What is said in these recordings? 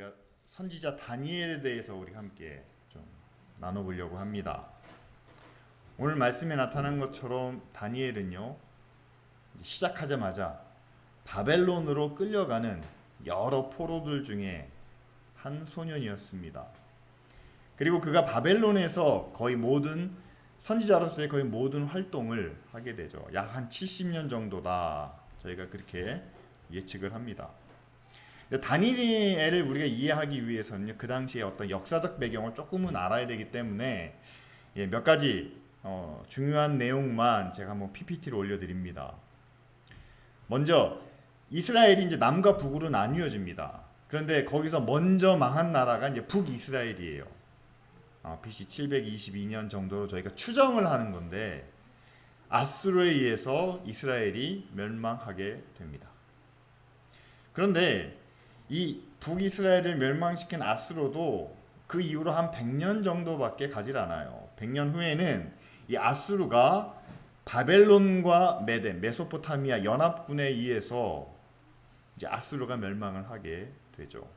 저희가 선지자 다니엘에 대해서 우리 함께 좀 나눠보려고 합니다. 오늘 말씀에 나타난 것처럼 다니엘은요, 시작하자마자 바벨론으로 끌려가는 여러 포로들 중에 한 소년이었습니다. 그리고 그가 바벨론에서 거의 모든 선지자로서의 거의 모든 활동을 하게 되죠. 약 한 70년 정도다. 저희가 그렇게 예측을 합니다. 다니엘을 우리가 이해하기 위해서는 그 당시에 어떤 역사적 배경을 조금은 알아야 되기 때문에 몇 가지 중요한 내용만 제가 한번 PPT로 올려드립니다. 먼저 이스라엘이 이제 남과 북으로 나뉘어집니다. 그런데 거기서 먼저 망한 나라가 이제 북이스라엘이에요. BC 722년 정도로 저희가 추정을 하는 건데 아수르에 의해서 이스라엘이 멸망하게 됩니다. 그런데 이 북이스라엘을 멸망시킨 아수르도 그 이후로 한 100년 정도밖에 가질 않아요. 100년 후에는 이 아수르가 바벨론과 메소포타미아 연합군에 의해서 이제 아수르가 멸망을 하게 되죠.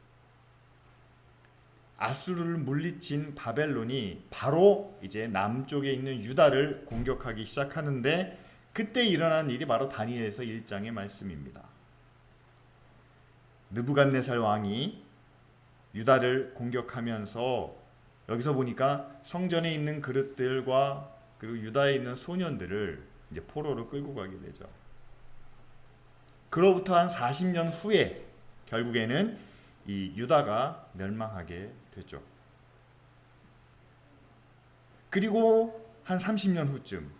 아수르를 물리친 바벨론이 바로 이제 남쪽에 있는 유다를 공격하기 시작하는데 그때 일어난 일이 바로 다니엘서 1장의 말씀입니다. 느부갓네살 왕이 유다를 공격하면서 여기서 보니까 성전에 있는 그릇들과 그리고 유다에 있는 소년들을 이제 포로로 끌고 가게 되죠. 그로부터 한 40년 후에 결국에는 이 유다가 멸망하게 되죠. 그리고 한 30년 후쯤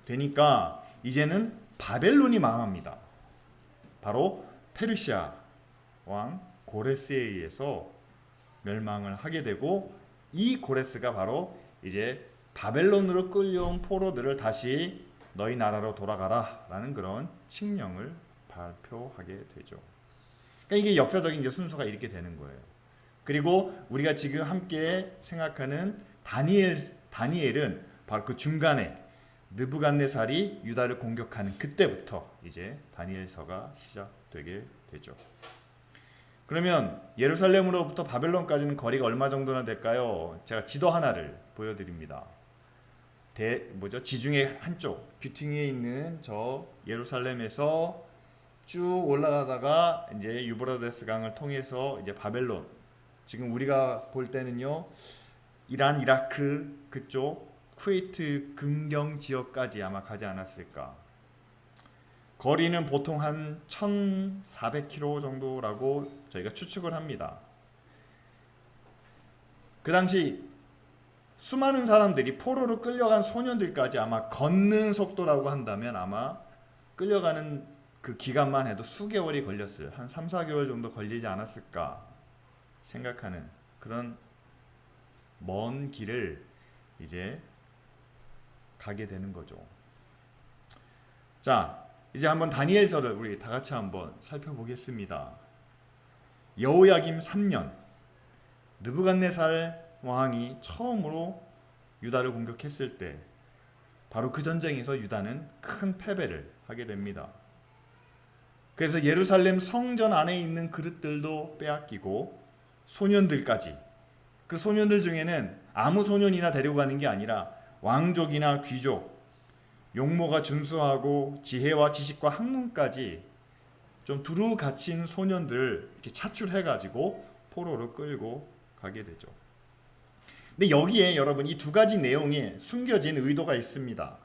되니까 이제는 바벨론이 망합니다. 바로 페르시아 왕 고레스에 의해서 멸망을 하게 되고 이 고레스가 바로 이제 바벨론으로 끌려온 포로들을 다시 너희 나라로 돌아가라 라는 그런 칙령을 발표하게 되죠. 그러니까 이게 역사적인 이제 순서가 이렇게 되는 거예요. 그리고 우리가 지금 함께 생각하는 다니엘은 바로 그 중간에 느부갓네살이 유다를 공격하는 그때부터 이제 다니엘서가 시작되게 되죠. 그러면 예루살렘으로부터 바벨론까지는 거리가 얼마 정도나 될까요? 제가 지도 하나를 보여드립니다. 지중해 한쪽 귀퉁이에 있는 저 예루살렘에서 쭉 올라가다가 이제 유브라데스 강을 통해서 이제 바벨론, 지금 우리가 볼 때는요 이란, 이라크 그쪽 쿠웨이트 근경 지역까지 아마 가지 않았을까. 거리는 보통 한 1400km 정도라고 저희가 추측을 합니다. 그 당시 수많은 사람들이 포로로 끌려간 소년들까지 아마 걷는 속도라고 한다면 아마 끌려가는 그 기간만 해도 수개월이 걸렸어요. 한 3, 4개월 정도 걸리지 않았을까 생각하는 그런 먼 길을 이제 가게 되는 거죠. 자, 이제 한번 다니엘서를 우리 다 같이 한번 살펴보겠습니다. 여호야김 3년 느부갓네살 왕이 처음으로 유다를 공격했을 때 바로 그 전쟁에서 유다는 큰 패배를 하게 됩니다. 그래서 예루살렘 성전 안에 있는 그릇들도 빼앗기고 소년들까지, 그 소년들 중에는 아무 소년이나 데리고 가는 게 아니라 왕족이나 귀족, 용모가 준수하고 지혜와 지식과 학문까지 좀 두루 갖춘 소년들을 이렇게 차출해가지고 포로로 끌고 가게 되죠. 근데 여기에 여러분 이 두 가지 내용에 숨겨진 의도가 있습니다.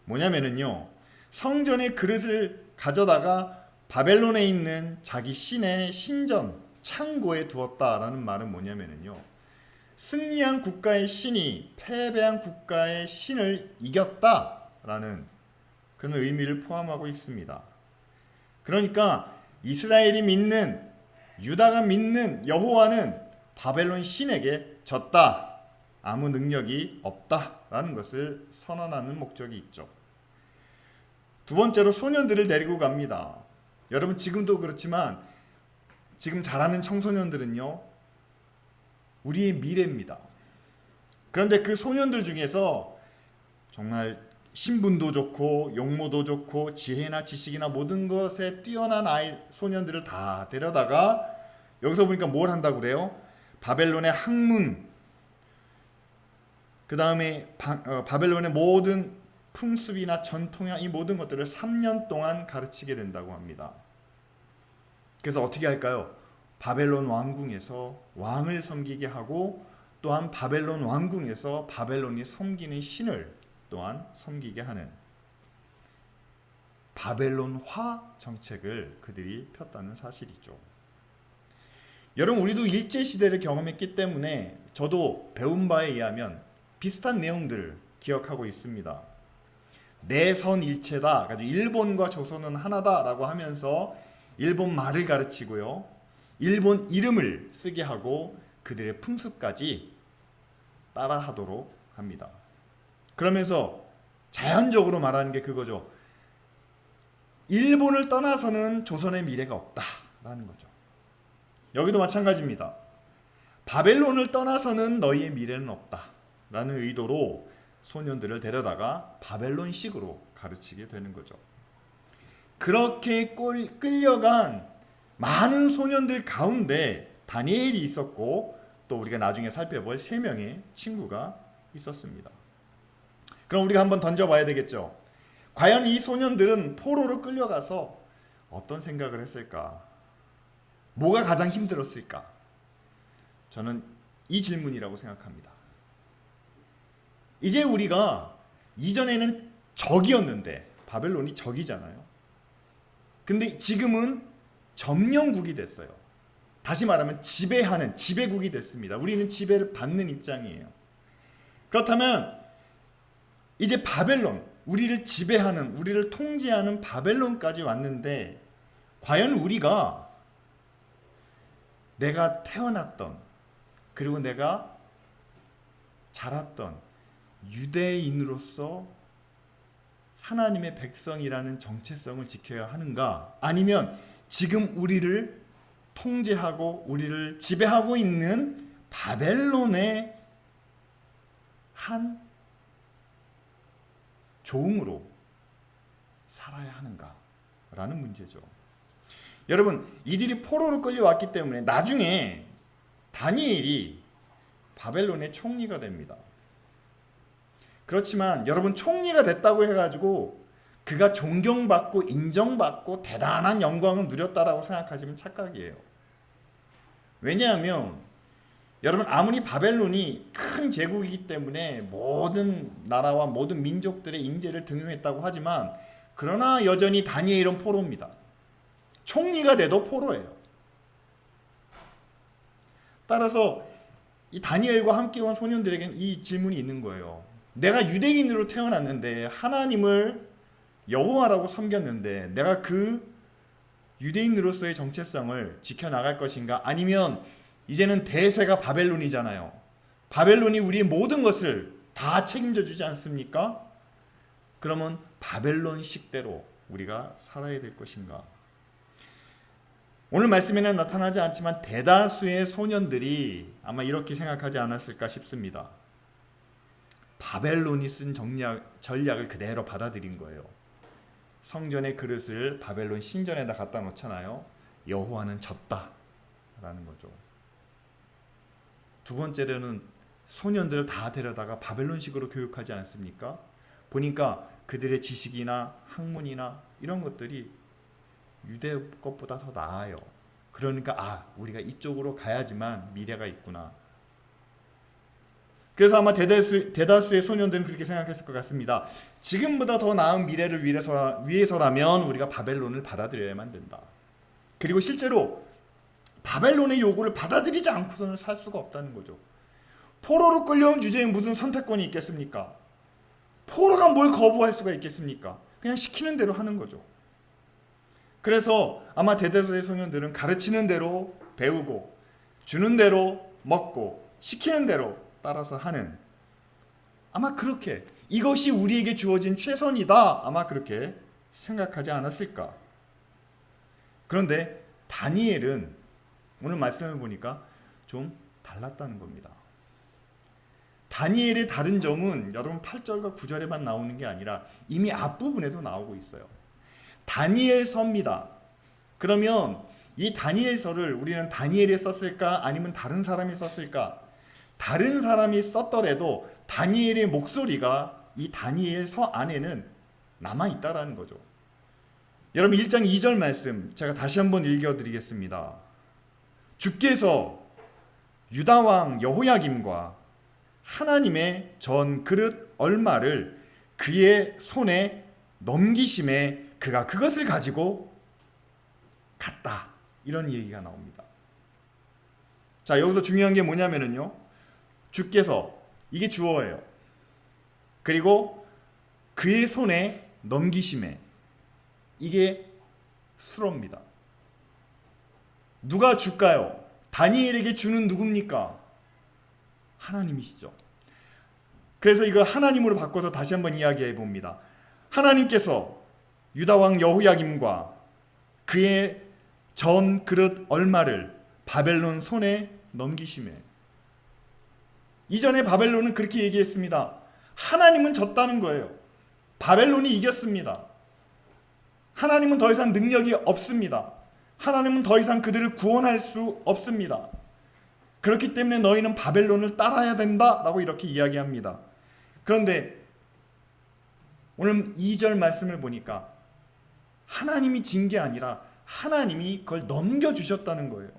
뭐냐면은요, 성전의 그릇을 가져다가 바벨론에 있는 자기 신의 신전 창고에 두었다라는 말은 뭐냐면은요, 승리한 국가의 신이 패배한 국가의 신을 이겼다라는 그런 의미를 포함하고 있습니다. 그러니까 이스라엘이 믿는, 유다가 믿는 여호와는 바벨론 신에게 졌다, 아무 능력이 없다라는 것을 선언하는 목적이 있죠. 두 번째로 소년들을 데리고 갑니다. 여러분 지금도 그렇지만 지금 자라는 청소년들은요 우리의 미래입니다. 그런데 그 소년들 중에서 정말 신분도 좋고 용모도 좋고 지혜나 지식이나 모든 것에 뛰어난 소년들을 다 데려다가 여기서 보니까 뭘 한다고 그래요? 바벨론의 학문, 그 다음에 바벨론의 모든 풍습이나 전통이나 이 모든 것들을 3년 동안 가르치게 된다고 합니다. 그래서 어떻게 할까요? 바벨론 왕궁에서 왕을 섬기게 하고 또한 바벨론 왕궁에서 바벨론이 섬기는 신을 또한 섬기게 하는 바벨론화 정책을 그들이 폈다는 사실이죠. 여러분, 우리도 일제시대를 경험했기 때문에 저도 배운 바에 의하면 비슷한 내용들을 기억하고 있습니다. 내선일체다. 일본과 조선은 하나다라고 하면서 일본 말을 가르치고요. 일본 이름을 쓰게 하고 그들의 풍습까지 따라하도록 합니다. 그러면서 자연적으로 말하는 게 그거죠. 일본을 떠나서는 조선의 미래가 없다라는 거죠. 여기도 마찬가지입니다. 바벨론을 떠나서는 너희의 미래는 없다라는 의도로 소년들을 데려다가 바벨론식으로 가르치게 되는 거죠. 그렇게 끌려간 많은 소년들 가운데 다니엘이 있었고 또 우리가 나중에 살펴볼 3명의 친구가 있었습니다. 그럼 우리가 한번 던져봐야 되겠죠. 과연 이 소년들은 포로로 끌려가서 어떤 생각을 했을까? 뭐가 가장 힘들었을까? 저는 이 질문이라고 생각합니다. 이제 우리가 이전에는 적이었는데 바벨론이 적이잖아요. 근데 지금은 점령국이 됐어요. 다시 말하면 지배하는 지배국이 됐습니다. 우리는 지배를 받는 입장이에요. 그렇다면 이제 바벨론, 우리를 지배하는, 우리를 통제하는 바벨론까지 왔는데 과연 우리가 내가 태어났던 그리고 내가 자랐던 유대인으로서 하나님의 백성이라는 정체성을 지켜야 하는가? 아니면 지금 우리를 통제하고 우리를 지배하고 있는 바벨론의 한 종으로 살아야 하는가? 라는 문제죠. 여러분, 이들이 포로로 끌려왔기 때문에 나중에 다니엘이 바벨론의 총리가 됩니다. 그렇지만 여러분, 총리가 됐다고 해가지고 그가 존경받고 인정받고 대단한 영광을 누렸다라고 생각하시면 착각이에요. 왜냐하면 여러분, 아무리 바벨론이 큰 제국이기 때문에 모든 나라와 모든 민족들의 인재를 등용했다고 하지만 그러나 여전히 다니엘은 포로입니다. 총리가 돼도 포로예요. 따라서 이 다니엘과 함께 온 소년들에게는 이 질문이 있는 거예요. 내가 유대인으로 태어났는데 하나님을 여호와라고 섬겼는데 내가 그 유대인으로서의 정체성을 지켜나갈 것인가? 아니면 이제는 대세가 바벨론이잖아요. 바벨론이 우리의 모든 것을 다 책임져 주지 않습니까? 그러면 바벨론식대로 우리가 살아야 될 것인가? 오늘 말씀에는 나타나지 않지만 대다수의 소년들이 아마 이렇게 생각하지 않았을까 싶습니다. 바벨론이 쓴 전략을 그대로 받아들인 거예요. 성전의 그릇을 바벨론 신전에다 갖다 놓잖아요. 여호와는 졌다라는 거죠. 두 번째로는 소년들을 다 데려다가 바벨론식으로 교육하지 않습니까? 보니까 그들의 지식이나 학문이나 이런 것들이 유대 것보다 더 나아요. 그러니까 우리가 이쪽으로 가야지만 미래가 있구나. 그래서 아마 대다수의 소년들은 그렇게 생각했을 것 같습니다. 지금보다 더 나은 미래를 위해서라면 우리가 바벨론을 받아들여야만 된다. 그리고 실제로 바벨론의 요구를 받아들이지 않고서는 살 수가 없다는 거죠. 포로로 끌려온 주제에 무슨 선택권이 있겠습니까? 포로가 뭘 거부할 수가 있겠습니까? 그냥 시키는 대로 하는 거죠. 그래서 아마 대다수의 소년들은 가르치는 대로 배우고 주는 대로 먹고 시키는 대로 따라서 하는, 아마 그렇게 이것이 우리에게 주어진 최선이다, 아마 그렇게 생각하지 않았을까. 그런데 다니엘은 오늘 말씀을 보니까 좀 달랐다는 겁니다. 다니엘의 다른 점은 여러분 8절과 9절에만 나오는 게 아니라 이미 앞부분에도 나오고 있어요. 다니엘서입니다. 그러면 이 다니엘서를 우리는 다니엘이 썼을까 아니면 다른 사람이 썼을까? 다른 사람이 썼더라도 다니엘의 목소리가 이 다니엘서 안에는 남아있다라는 거죠. 여러분 1장 2절 말씀 제가 다시 한번 읽어드리겠습니다. 주께서 유다왕 여호야김과 하나님의 전 그릇 얼마를 그의 손에 넘기심에 그가 그것을 가지고 갔다. 이런 얘기가 나옵니다. 자, 여기서 중요한 게 뭐냐면요. 주께서, 이게 주어예요. 그리고 그의 손에 넘기심에, 이게 수로입니다. 누가 줄까요? 다니엘에게 주는 누굽니까? 하나님이시죠. 그래서 이걸 하나님으로 바꿔서 다시 한번 이야기해 봅니다. 하나님께서 유다왕 여호야김과 그의 전 그릇 얼마를 바벨론 손에 넘기심에, 이전에 바벨론은 그렇게 얘기했습니다. 하나님은 졌다는 거예요. 바벨론이 이겼습니다. 하나님은 더 이상 능력이 없습니다. 하나님은 더 이상 그들을 구원할 수 없습니다. 그렇기 때문에 너희는 바벨론을 따라야 된다라고 이렇게 이야기합니다. 그런데 오늘 2절 말씀을 보니까 하나님이 진 게 아니라 하나님이 그걸 넘겨주셨다는 거예요.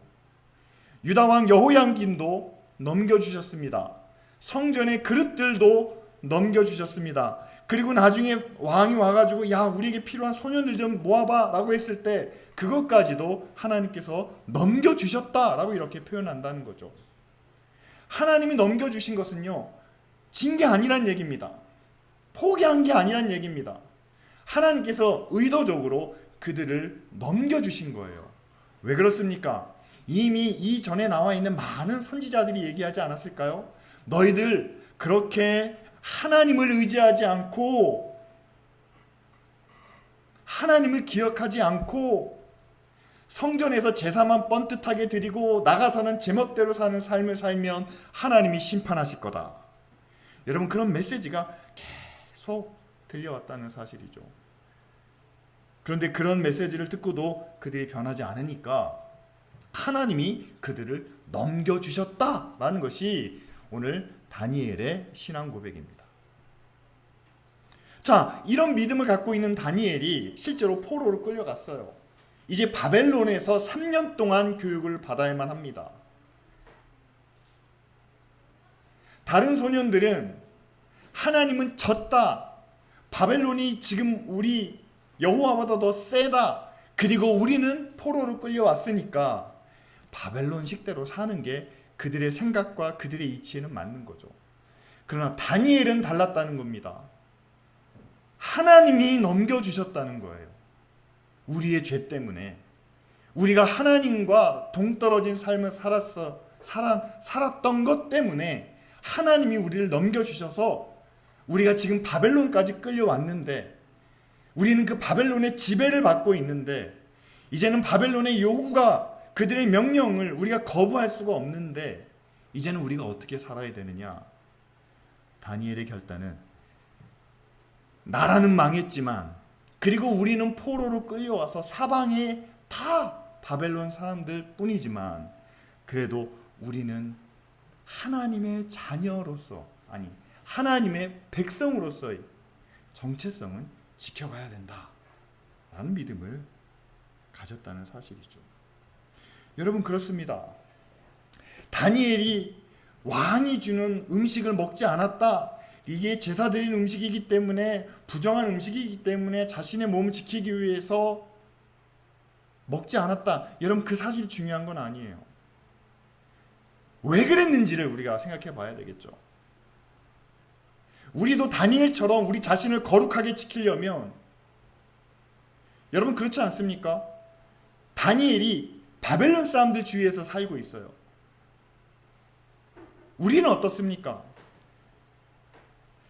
유다왕 여호야김도 넘겨주셨습니다. 성전의 그릇들도 넘겨주셨습니다. 그리고 나중에 왕이 와가지고 야 우리에게 필요한 소년들 좀 모아봐 라고 했을 때 그것까지도 하나님께서 넘겨주셨다라고 이렇게 표현한다는 거죠. 하나님이 넘겨주신 것은요, 진 게 아니란 얘기입니다. 포기한 게 아니란 얘기입니다. 하나님께서 의도적으로 그들을 넘겨주신 거예요. 왜 그렇습니까? 이미 이전에 나와 있는 많은 선지자들이 얘기하지 않았을까요? 너희들 그렇게 하나님을 의지하지 않고 하나님을 기억하지 않고 성전에서 제사만 뻔듯하게 드리고 나가서는 제멋대로 사는 삶을 살면 하나님이 심판하실 거다. 여러분, 그런 메시지가 계속 들려왔다는 사실이죠. 그런데 그런 메시지를 듣고도 그들이 변하지 않으니까 하나님이 그들을 넘겨주셨다라는 것이 오늘 다니엘의 신앙 고백입니다. 자, 이런 믿음을 갖고 있는 다니엘이 실제로 포로로 끌려갔어요. 이제 바벨론에서 3년 동안 교육을 받아야만 합니다. 다른 소년들은 하나님은 졌다. 바벨론이 지금 우리 여호와보다 더 세다. 그리고 우리는 포로로 끌려왔으니까 바벨론 식대로 사는 게 그들의 생각과 그들의 이치에는 맞는 거죠. 그러나 다니엘은 달랐다는 겁니다. 하나님이 넘겨주셨다는 거예요. 우리의 죄 때문에 우리가 하나님과 동떨어진 삶을 살았던 것 때문에 하나님이 우리를 넘겨주셔서 우리가 지금 바벨론까지 끌려왔는데 우리는 그 바벨론의 지배를 받고 있는데 이제는 바벨론의 요구가 그들의 명령을 우리가 거부할 수가 없는데 이제는 우리가 어떻게 살아야 되느냐? 다니엘의 결단은 나라는 망했지만 그리고 우리는 포로로 끌려와서 사방에 다 바벨론 사람들 뿐이지만 그래도 우리는 하나님의 자녀로서 아니 하나님의 백성으로서의 정체성은 지켜가야 된다 라는 믿음을 가졌다는 사실이죠. 여러분, 그렇습니다. 다니엘이 왕이 주는 음식을 먹지 않았다. 이게 제사 드린 음식이기 때문에 부정한 음식이기 때문에 자신의 몸을 지키기 위해서 먹지 않았다. 여러분, 그 사실이 중요한 건 아니에요. 왜 그랬는지를 우리가 생각해 봐야 되겠죠. 우리도 다니엘처럼 우리 자신을 거룩하게 지키려면 여러분 그렇지 않습니까? 다니엘이 바벨론 사람들 주위에서 살고 있어요. 우리는 어떻습니까?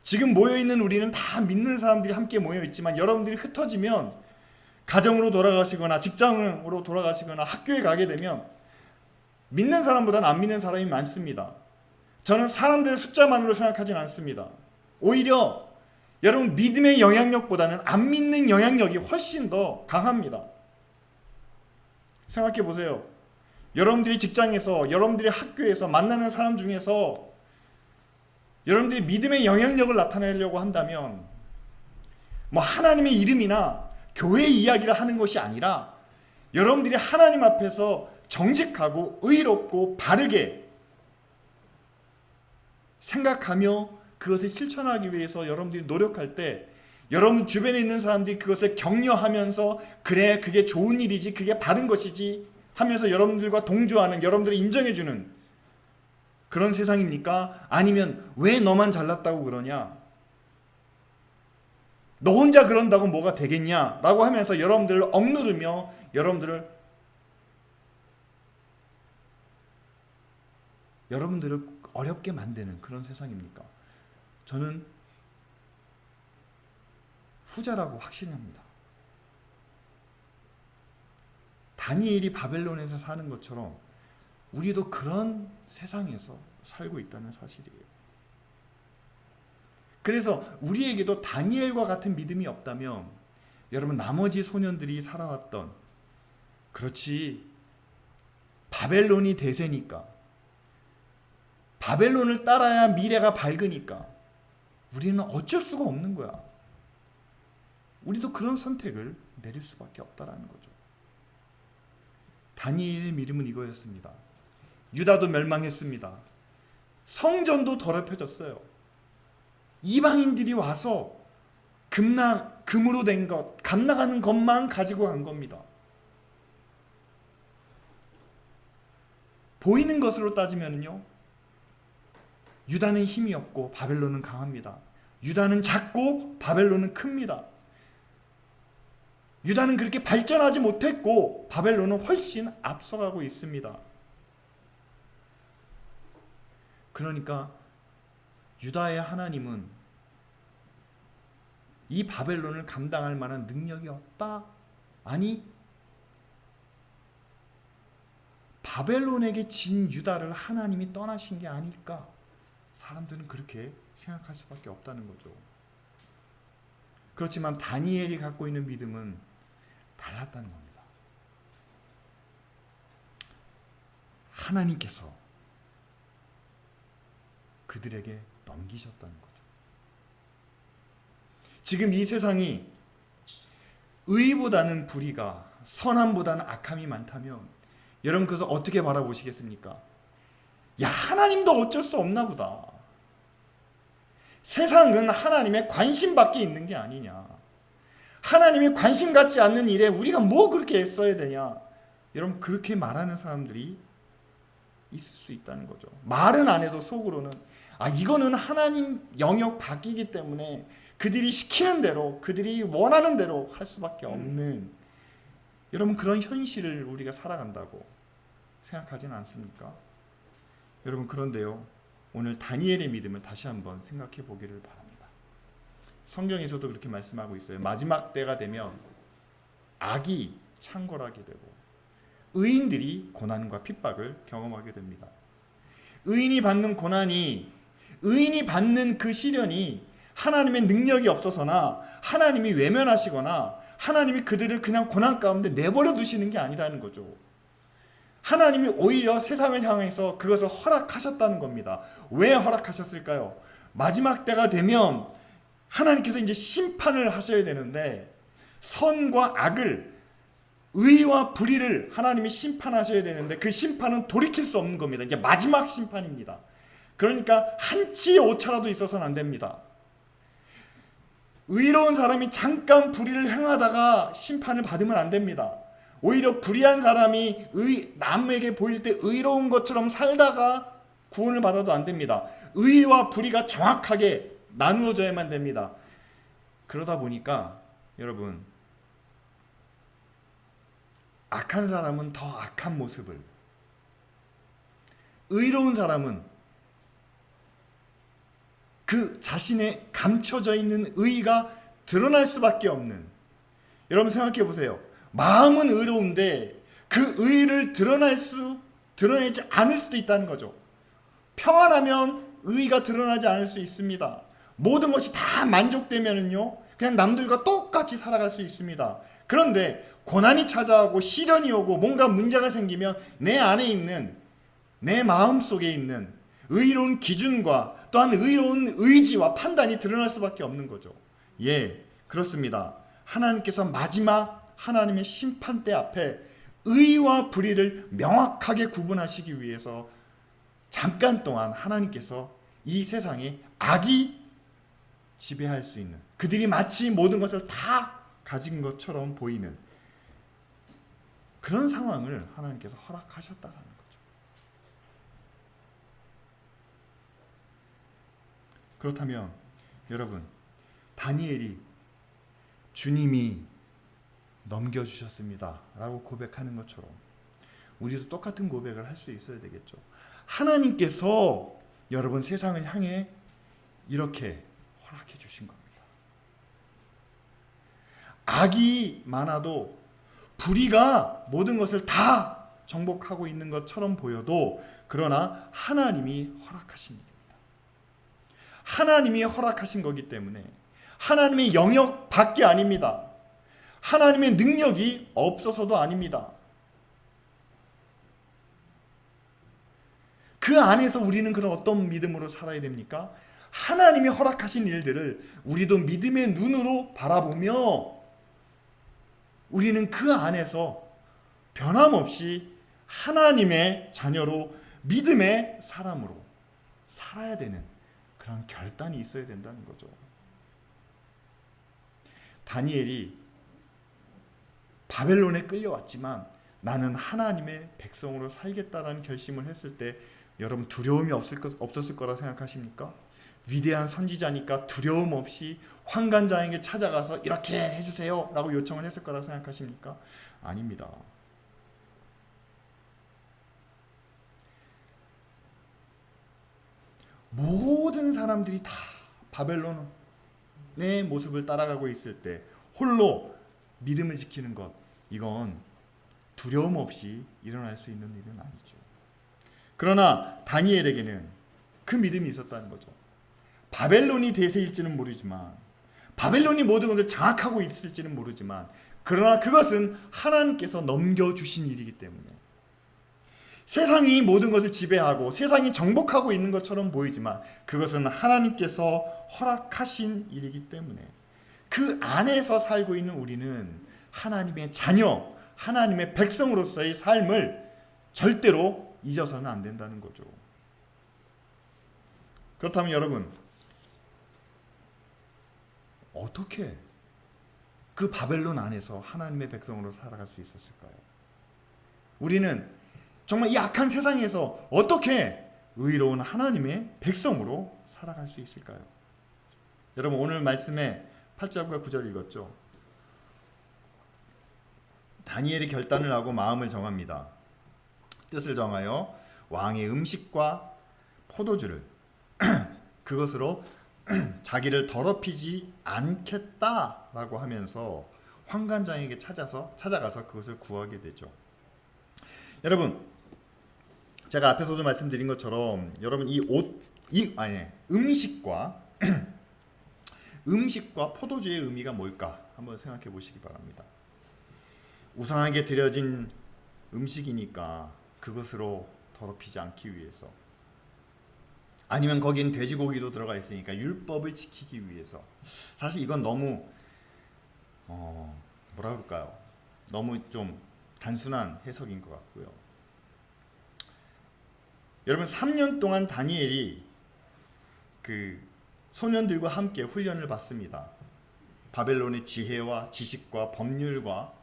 지금 모여있는 우리는 다 믿는 사람들이 함께 모여있지만 여러분들이 흩어지면 가정으로 돌아가시거나 직장으로 돌아가시거나 학교에 가게 되면 믿는 사람보다는 안 믿는 사람이 많습니다. 저는 사람들의 숫자만으로 생각하진 않습니다. 오히려 여러분 믿음의 영향력보다는 안 믿는 영향력이 훨씬 더 강합니다. 생각해 보세요. 여러분들이 직장에서, 여러분들이 학교에서 만나는 사람 중에서 여러분들이 믿음의 영향력을 나타내려고 한다면 뭐 하나님의 이름이나 교회 이야기를 하는 것이 아니라 여러분들이 하나님 앞에서 정직하고 의롭고 바르게 생각하며 그것을 실천하기 위해서 여러분들이 노력할 때 여러분 주변에 있는 사람들이 그것을 격려하면서 그래 그게 좋은 일이지 그게 바른 것이지 하면서 여러분들과 동조하는, 여러분들을 인정해주는 그런 세상입니까? 아니면 왜 너만 잘났다고 그러냐? 너 혼자 그런다고 뭐가 되겠냐? 라고 하면서 여러분들을 억누르며 여러분들을 어렵게 만드는 그런 세상입니까? 저는 후자라고 확신합니다. 다니엘이 바벨론에서 사는 것처럼 우리도 그런 세상에서 살고 있다는 사실이에요. 그래서 우리에게도 다니엘과 같은 믿음이 없다면 여러분 나머지 소년들이 살아왔던, 그렇지, 바벨론이 대세니까, 바벨론을 따라야 미래가 밝으니까 우리는 어쩔 수가 없는 거야. 우리도 그런 선택을 내릴 수밖에 없다라는 거죠. 다니엘의 믿음은 이거였습니다. 유다도 멸망했습니다. 성전도 더럽혀졌어요. 이방인들이 와서 금으로 된 것, 값나가는 것만 가지고 간 겁니다. 보이는 것으로 따지면요, 유다는 힘이 없고 바벨론은 강합니다. 유다는 작고 바벨론은 큽니다. 유다는 그렇게 발전하지 못했고 바벨론은 훨씬 앞서가고 있습니다. 그러니까 유다의 하나님은 이 바벨론을 감당할 만한 능력이 없다? 아니, 바벨론에게 진 유다를 하나님이 떠나신 게 아닐까? 사람들은 그렇게 생각할 수밖에 없다는 거죠. 그렇지만 다니엘이 갖고 있는 믿음은 달랐다는 겁니다. 하나님께서 그들에게 넘기셨다는 거죠. 지금 이 세상이 의보다는 불의가, 선함보다는 악함이 많다면 여러분 그것을 어떻게 바라보시겠습니까? 야, 하나님도 어쩔 수 없나 보다. 세상은 하나님의 관심 밖에 있는 게 아니냐. 하나님이 관심 갖지 않는 일에 우리가 뭐 그렇게 애써야 되냐. 여러분 그렇게 말하는 사람들이 있을 수 있다는 거죠. 말은 안 해도 속으로는 이거는 하나님 영역 밖이기 때문에 그들이 시키는 대로, 그들이 원하는 대로 할 수밖에 없는, 여러분 그런 현실을 우리가 살아간다고 생각하지는 않습니까? 여러분 그런데요, 오늘 다니엘의 믿음을 다시 한번 생각해 보기를 바랍니다. 성경에서도 그렇게 말씀하고 있어요. 마지막 때가 되면 악이 창궐하게 되고 의인들이 고난과 핍박을 경험하게 됩니다. 의인이 받는 고난이, 의인이 받는 그 시련이 하나님의 능력이 없어서나 하나님이 외면하시거나 하나님이 그들을 그냥 고난 가운데 내버려 두시는 게 아니라는 거죠. 하나님이 오히려 세상을 향해서 그것을 허락하셨다는 겁니다. 왜 허락하셨을까요? 마지막 때가 되면 하나님께서 이제 심판을 하셔야 되는데, 선과 악을, 의와 불의를 하나님이 심판하셔야 되는데 그 심판은 돌이킬 수 없는 겁니다. 이제 마지막 심판입니다. 그러니까 한치의 오차라도 있어서는 안 됩니다. 의로운 사람이 잠깐 불의를 행하다가 심판을 받으면 안 됩니다. 오히려 불의한 사람이 남에게 보일 때 의로운 것처럼 살다가 구원을 받아도 안 됩니다. 의와 불의가 정확하게 나누어져야만 됩니다. 그러다 보니까 여러분, 악한 사람은 더 악한 모습을, 의로운 사람은 그 자신의 감춰져 있는 의가 드러날 수밖에 없는, 여러분 생각해 보세요. 마음은 의로운데 그 의를 드러내지 않을 수도 있다는 거죠. 평안하면 의가 드러나지 않을 수 있습니다. 모든 것이 다 만족되면은요, 그냥 남들과 똑같이 살아갈 수 있습니다. 그런데 고난이 찾아오고 시련이 오고 뭔가 문제가 생기면 내 안에 있는, 내 마음 속에 있는 의로운 기준과 또한 의로운 의지와 판단이 드러날 수밖에 없는 거죠. 예, 그렇습니다. 하나님께서 마지막 하나님의 심판대 앞에 의와 불의를 명확하게 구분하시기 위해서 잠깐 동안 하나님께서 이 세상에 악이 지배할 수 있는, 그들이 마치 모든 것을 다 가진 것처럼 보이는 그런 상황을 하나님께서 허락하셨다라는 거죠. 그렇다면 여러분, 다니엘이 주님이 넘겨주셨습니다 라고 고백하는 것처럼 우리도 똑같은 고백을 할 수 있어야 되겠죠. 하나님께서 여러분 세상을 향해 이렇게 허락해 주신 겁니다. 악이 많아도 불의가 모든 것을 다 정복하고 있는 것처럼 보여도 그러나 하나님이 허락하신 일입니다. 하나님이 허락하신 거기 때문에 하나님의 영역 밖이 아닙니다. 하나님의 능력이 없어서도 아닙니다. 그 안에서 우리는 그런 어떤 믿음으로 살아야 됩니까? 하나님이 허락하신 일들을 우리도 믿음의 눈으로 바라보며 우리는 그 안에서 변함없이 하나님의 자녀로 믿음의 사람으로 살아야 되는 그런 결단이 있어야 된다는 거죠. 다니엘이 바벨론에 끌려왔지만 나는 하나님의 백성으로 살겠다라는 결심을 했을 때 여러분 두려움이 없었을 거라 생각하십니까? 위대한 선지자니까 두려움 없이 환관장에게 찾아가서 이렇게 해주세요 라고 요청을 했을 거라 생각하십니까? 아닙니다. 모든 사람들이 다 바벨론의 모습을 따라가고 있을 때 홀로 믿음을 지키는 것, 이건 두려움 없이 일어날 수 있는 일은 아니죠. 그러나 다니엘에게는 그 믿음이 있었다는 거죠. 바벨론이 대세일지는 모르지만, 바벨론이 모든 것을 장악하고 있을지는 모르지만, 그러나 그것은 하나님께서 넘겨주신 일이기 때문에 세상이 모든 것을 지배하고 세상이 정복하고 있는 것처럼 보이지만 그것은 하나님께서 허락하신 일이기 때문에 그 안에서 살고 있는 우리는 하나님의 자녀, 하나님의 백성으로서의 삶을 절대로 잊어서는 안 된다는 거죠. 그렇다면 여러분, 어떻게 그 바벨론 안에서 하나님의 백성으로 살아갈 수 있었을까요? 우리는 정말 이 악한 세상에서 어떻게 의로운 하나님의 백성으로 살아갈 수 있을까요? 여러분, 오늘 말씀에 8절과 9절 읽었죠? 다니엘이 결단을 하고 마음을 정합니다. 뜻을 정하여 왕의 음식과 포도주를 그것으로 자기를 더럽히지 않겠다라고 하면서 환관장에게 찾아가서 그것을 구하게 되죠. 여러분, 제가 앞에서도 말씀드린 것처럼 여러분 음식과 포도주의 의미가 뭘까 한번 생각해 보시기 바랍니다. 우상에게 드려진 음식이니까 그것으로 더럽히지 않기 위해서, 아니면 거긴 돼지고기도 들어가 있으니까 율법을 지키기 위해서. 사실 이건 너무 뭐라 그럴까요? 너무 좀 단순한 해석인 것 같고요. 여러분, 3년 동안 다니엘이 그 소년들과 함께 훈련을 받습니다. 바벨론의 지혜와 지식과 법률과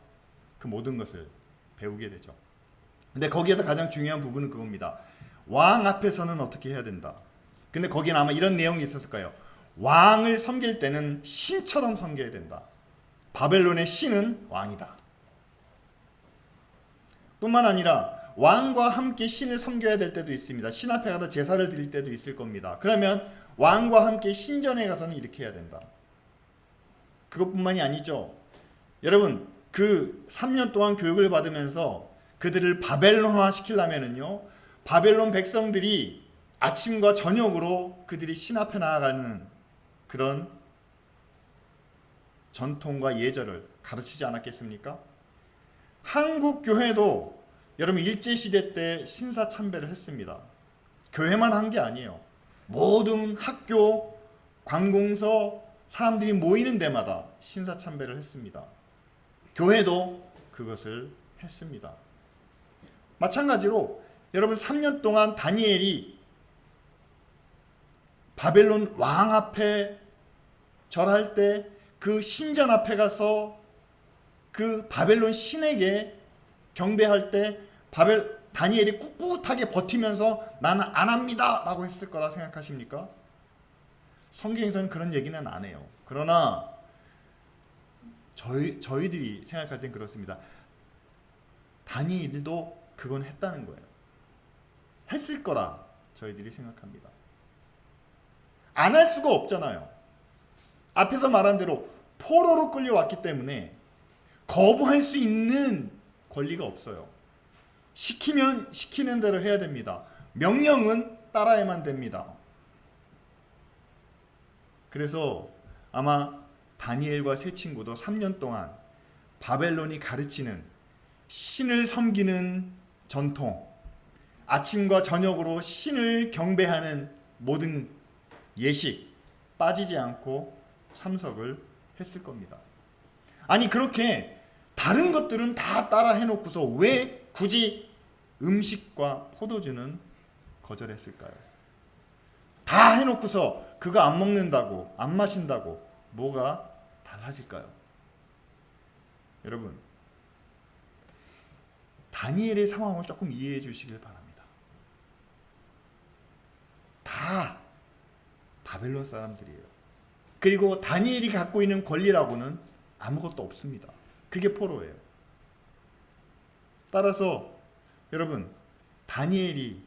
그 모든 것을 배우게 되죠. 근데 거기에서 가장 중요한 부분은 그겁니다. 왕 앞에서는 어떻게 해야 된다. 근데 거기는 아마 이런 내용이 있었을 거예요. 왕을 섬길 때는 신처럼 섬겨야 된다. 바벨론의 신은 왕이다. 뿐만 아니라 왕과 함께 신을 섬겨야 될 때도 있습니다. 신 앞에 가서 제사를 드릴 때도 있을 겁니다. 그러면 왕과 함께 신전에 가서는 이렇게 해야 된다. 그것뿐만이 아니죠. 여러분, 그 3년 동안 교육을 받으면서 그들을 바벨론화 시키려면은요, 바벨론 백성들이 아침과 저녁으로 그들이 신 앞에 나아가는 그런 전통과 예절을 가르치지 않았겠습니까? 한국 교회도 여러분 일제시대 때 신사참배를 했습니다. 교회만 한 게 아니에요. 모든 학교, 관공서, 사람들이 모이는 데마다 신사참배를 했습니다. 교회도 그것을 했습니다. 마찬가지로 여러분 3년 동안 다니엘이 바벨론 왕 앞에 절할 때 그 신전 앞에 가서 그 바벨론 신에게 경배할 때 다니엘이 꿋꿋하게 버티면서 나는 안 합니다 라고 했을 거라 생각하십니까? 성경에서는 그런 얘기는 안 해요. 그러나 저희들이 생각할 땐 그렇습니다. 다니엘도 그건 했다는 거예요. 했을 거라 저희들이 생각합니다. 안 할 수가 없잖아요. 앞에서 말한 대로 포로로 끌려왔기 때문에 거부할 수 있는 권리가 없어요. 시키면 시키는 대로 해야 됩니다. 명령은 따라야만 됩니다. 그래서 아마 다니엘과 세 친구도 3년 동안 바벨론이 가르치는 신을 섬기는 전통, 아침과 저녁으로 신을 경배하는 모든 예식 빠지지 않고 참석을 했을 겁니다. 아니 그렇게 다른 것들은 다 따라 해놓고서 왜 굳이 음식과 포도주는 거절했을까요? 다 해놓고서 그거 안 먹는다고 안 마신다고 뭐가 달라질까요? 여러분 다니엘의 상황을 조금 이해해 주시길 바랍니다. 다 바벨론 사람들이에요. 그리고 다니엘이 갖고 있는 권리라고는 아무것도 없습니다. 그게 포로예요. 따라서 여러분 다니엘이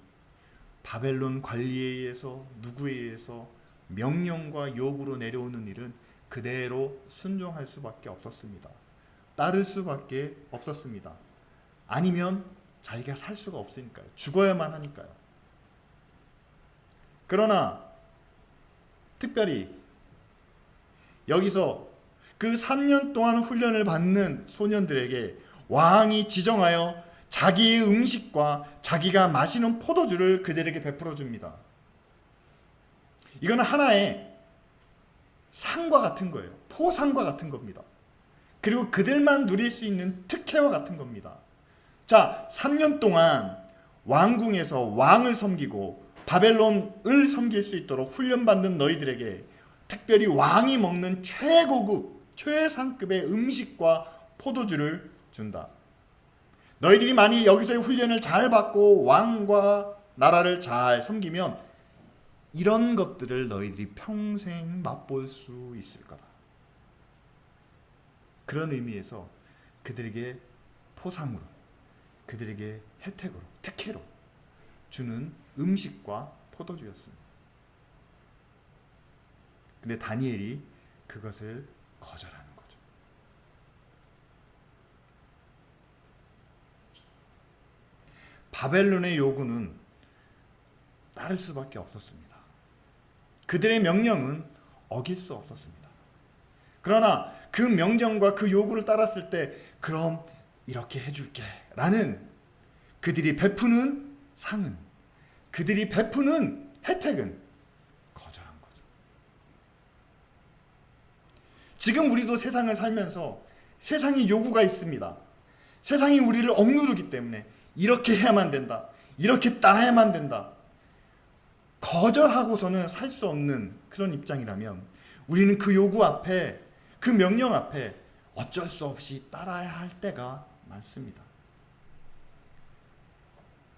바벨론 관리에 의해서 누구에 의해서 명령과 요구로 내려오는 일은 그대로 순종할 수밖에 없었습니다. 따를 수밖에 없었습니다. 아니면 자기가 살 수가 없으니까요. 죽어야만 하니까요. 그러나 특별히 여기서 그 3년 동안 훈련을 받는 소년들에게 왕이 지정하여 자기의 음식과 자기가 마시는 포도주를 그들에게 베풀어 줍니다. 이거는 하나의 상과 같은 거예요. 포상과 같은 겁니다. 그리고 그들만 누릴 수 있는 특혜와 같은 겁니다. 자, 3년 동안 왕궁에서 왕을 섬기고 바벨론을 섬길 수 있도록 훈련받는 너희들에게 특별히 왕이 먹는 최고급, 최상급의 음식과 포도주를 준다. 너희들이 만일 여기서의 훈련을 잘 받고 왕과 나라를 잘 섬기면 이런 것들을 너희들이 평생 맛볼 수 있을 거다. 그런 의미에서 그들에게 포상으로, 그들에게 혜택으로, 특혜로 주는 음식과 포도주였습니다. 근데 다니엘이 그것을 거절하는 거죠. 바벨론의 요구는 따를 수밖에 없었습니다. 그들의 명령은 어길 수 없었습니다. 그러나 그 명령과 그 요구를 따랐을 때 그럼 이렇게 해줄게 라는 그들이 베푸는 상은, 그들이 베푸는 혜택은 거절한 거죠. 지금 우리도 세상을 살면서 세상의 요구가 있습니다. 세상이 우리를 억누르기 때문에 이렇게 해야만 된다, 이렇게 따라야만 된다, 거절하고서는 살 수 없는 그런 입장이라면 우리는 그 요구 앞에, 그 명령 앞에 어쩔 수 없이 따라야 할 때가 많습니다.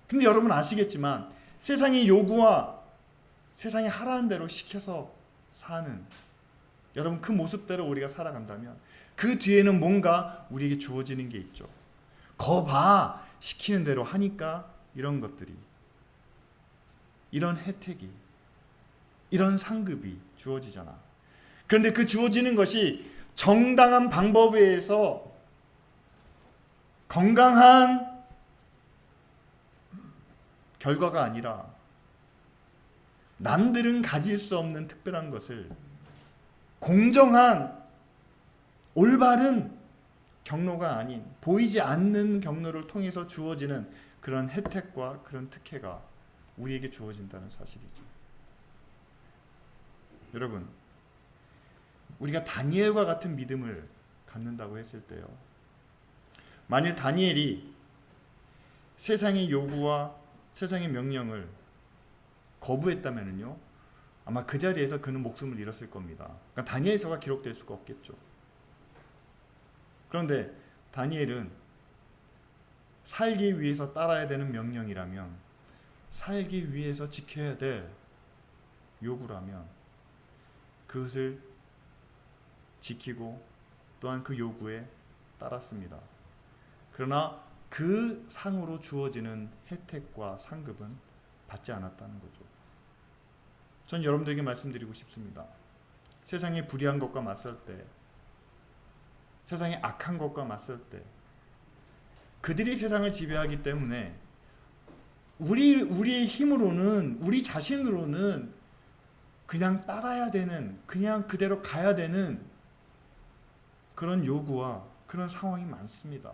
근데 여러분 아시겠지만 세상의 요구와 세상이 하라는 대로 시켜서 사는 여러분 그 모습대로 우리가 살아간다면 그 뒤에는 뭔가 우리에게 주어지는 게 있죠. 거 봐, 시키는 대로 하니까 이런 것들이, 이런 혜택이, 이런 상급이 주어지잖아. 그런데 그 주어지는 것이 정당한 방법에 의해서 건강한 결과가 아니라 남들은 가질 수 없는 특별한 것을 공정한 올바른 경로가 아닌 보이지 않는 경로를 통해서 주어지는 그런 혜택과 그런 특혜가 우리에게 주어진다는 사실이죠. 여러분, 우리가 다니엘과 같은 믿음을 갖는다고 했을 때요, 만일 다니엘이 세상의 요구와 세상의 명령을 거부했다면요, 아마 그 자리에서 그는 목숨을 잃었을 겁니다. 그러니까 다니엘서가 기록될 수가 없겠죠. 그런데 다니엘은 살기 위해서 따라야 되는 명령이라면, 살기 위해서 지켜야 될 요구라면 그것을 지키고 또한 그 요구에 따랐습니다. 그러나 그 상으로 주어지는 혜택과 상급은 받지 않았다는 거죠. 전 여러분들에게 말씀드리고 싶습니다. 세상의 불의한 것과 맞설 때, 세상의 악한 것과 맞설 때, 그들이 세상을 지배하기 때문에 우리의 힘으로는, 우리 자신으로는 그냥 따라야 되는, 그냥 그대로 가야 되는 그런 요구와 그런 상황이 많습니다.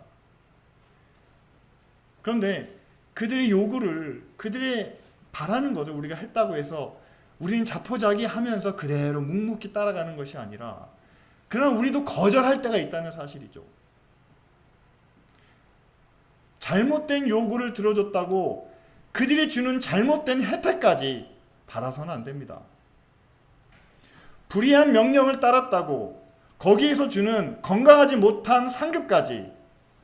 그런데 그들의 요구를, 그들의 바라는 것을 우리가 했다고 해서 우리는 자포자기하면서 그대로 묵묵히 따라가는 것이 아니라, 그러나 우리도 거절할 때가 있다는 사실이죠. 잘못된 요구를 들어줬다고 그들이 주는 잘못된 혜택까지 받아서는 안 됩니다. 불의한 명령을 따랐다고 거기에서 주는 건강하지 못한 상급까지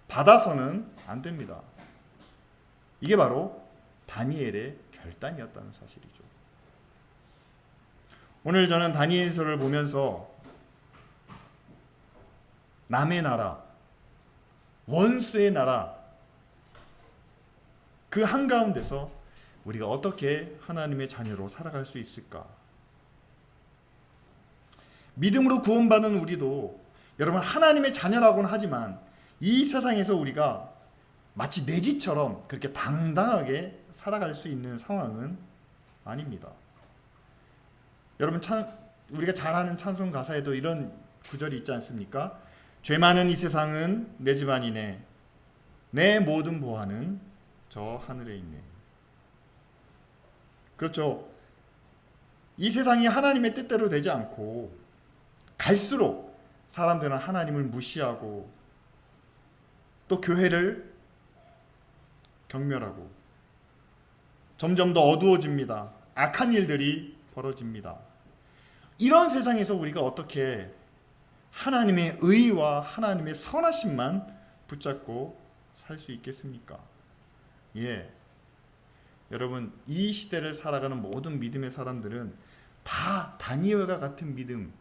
받아서는 안 됩니다. 이게 바로 다니엘의 결단이었다는 사실이죠. 오늘 저는 다니엘서를 보면서 남의 나라, 원수의 나라, 그 한가운데서 우리가 어떻게 하나님의 자녀로 살아갈 수 있을까? 믿음으로 구원받은 우리도 여러분 하나님의 자녀라고는 하지만 이 세상에서 우리가 마치 내 집처럼 그렇게 당당하게 살아갈 수 있는 상황은 아닙니다. 여러분 우리가 잘 아는 찬송 가사에도 이런 구절이 있지 않습니까? 죄 많은 이 세상은 내 집안이네, 내 모든 보화는 저 하늘에 있네. 그렇죠. 이 세상이 하나님의 뜻대로 되지 않고 갈수록 사람들은 하나님을 무시하고 또 교회를 경멸하고 점점 더 어두워집니다. 악한 일들이 벌어집니다. 이런 세상에서 우리가 어떻게 하나님의 의와 하나님의 선하심만 붙잡고 살 수 있겠습니까? 예, 여러분, 이 시대를 살아가는 모든 믿음의 사람들은 다 다니엘과 같은 믿음,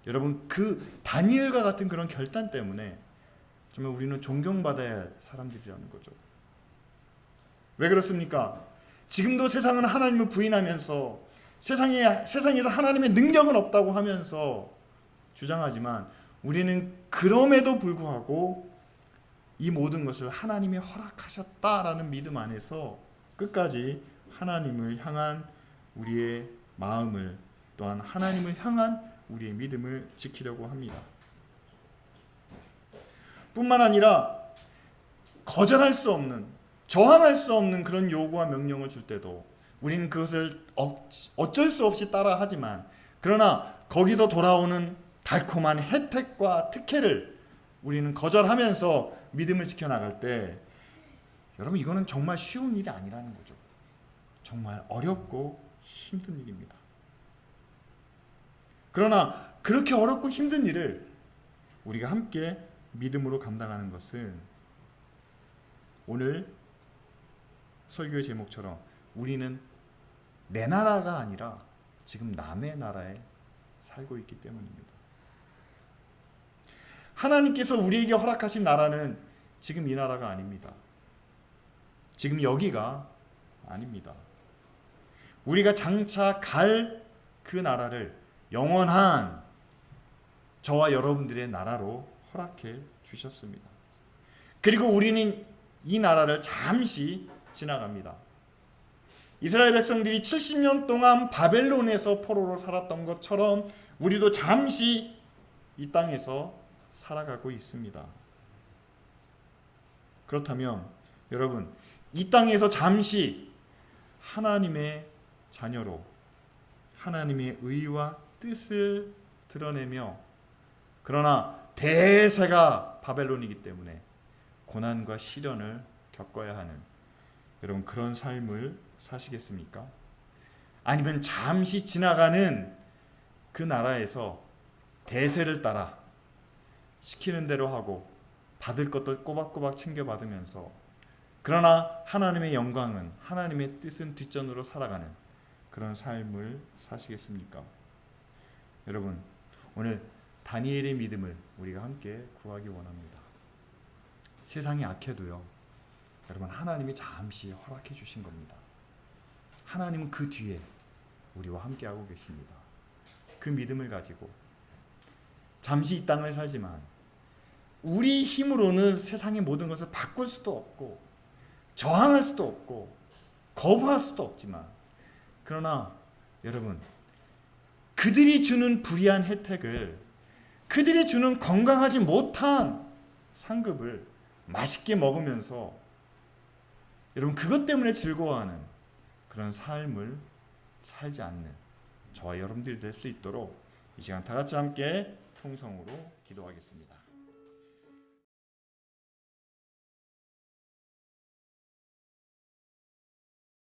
여러분 그 다니엘과 같은 그런 결단 때문에 정말 우리는 존경받아야 할 사람들이라는 거죠. 왜 그렇습니까? 지금도 세상은 하나님을 부인하면서 세상에서 하나님의 능력은 없다고 하면서 주장하지만 우리는 그럼에도 불구하고 이 모든 것을 하나님이 허락하셨다라는 믿음 안에서 끝까지 하나님을 향한 우리의 마음을, 또한 하나님을 향한 우리의 믿음을 지키려고 합니다. 뿐만 아니라 거절할 수 없는, 저항할 수 없는 그런 요구와 명령을 줄 때도 우리는 그것을 어쩔 수 없이 따라 하지만, 그러나 거기서 돌아오는 달콤한 혜택과 특혜를 우리는 거절하면서 믿음을 지켜나갈 때, 여러분 이거는 정말 쉬운 일이 아니라는 거죠. 정말 어렵고 힘든 일입니다. 그러나 그렇게 어렵고 힘든 일을 우리가 함께 믿음으로 감당하는 것은 오늘 설교의 제목처럼 우리는 내 나라가 아니라 지금 남의 나라에 살고 있기 때문입니다. 하나님께서 우리에게 허락하신 나라는 지금 이 나라가 아닙니다. 지금 여기가 아닙니다. 우리가 장차 갈 그 나라를 영원한 저와 여러분들의 나라로 허락해 주셨습니다. 그리고 우리는 이 나라를 잠시 지나갑니다. 이스라엘 백성들이 70년 동안 바벨론에서 포로로 살았던 것처럼 우리도 잠시 이 땅에서 살아가고 있습니다. 그렇다면 여러분, 이 땅에서 잠시 하나님의 자녀로 하나님의 의와 뜻을 드러내며, 그러나 대세가 바벨론이기 때문에 고난과 시련을 겪어야 하는 여러분, 그런 삶을 사시겠습니까? 아니면 잠시 지나가는 그 나라에서 대세를 따라 시키는 대로 하고 받을 것도 꼬박꼬박 챙겨받으면서, 그러나 하나님의 영광은, 하나님의 뜻은 뒷전으로 살아가는 그런 삶을 사시겠습니까? 여러분, 오늘 다니엘의 믿음을 우리가 함께 구하기 원합니다. 세상이 악해도요, 여러분, 하나님이 잠시 허락해 주신 겁니다. 하나님은 그 뒤에 우리와 함께하고 계십니다. 그 믿음을 가지고 잠시 이 땅을 살지만 우리 힘으로는 세상의 모든 것을 바꿀 수도 없고 저항할 수도 없고 거부할 수도 없지만, 그러나 여러분, 그들이 주는 불이한 혜택을, 그들이 주는 건강하지 못한 상급을 맛있게 먹으면서 여러분, 그것 때문에 즐거워하는 그런 삶을 살지 않는 저와 여러분들이 될 수 있도록 이 시간 다 같이 함께 통성으로 기도하겠습니다.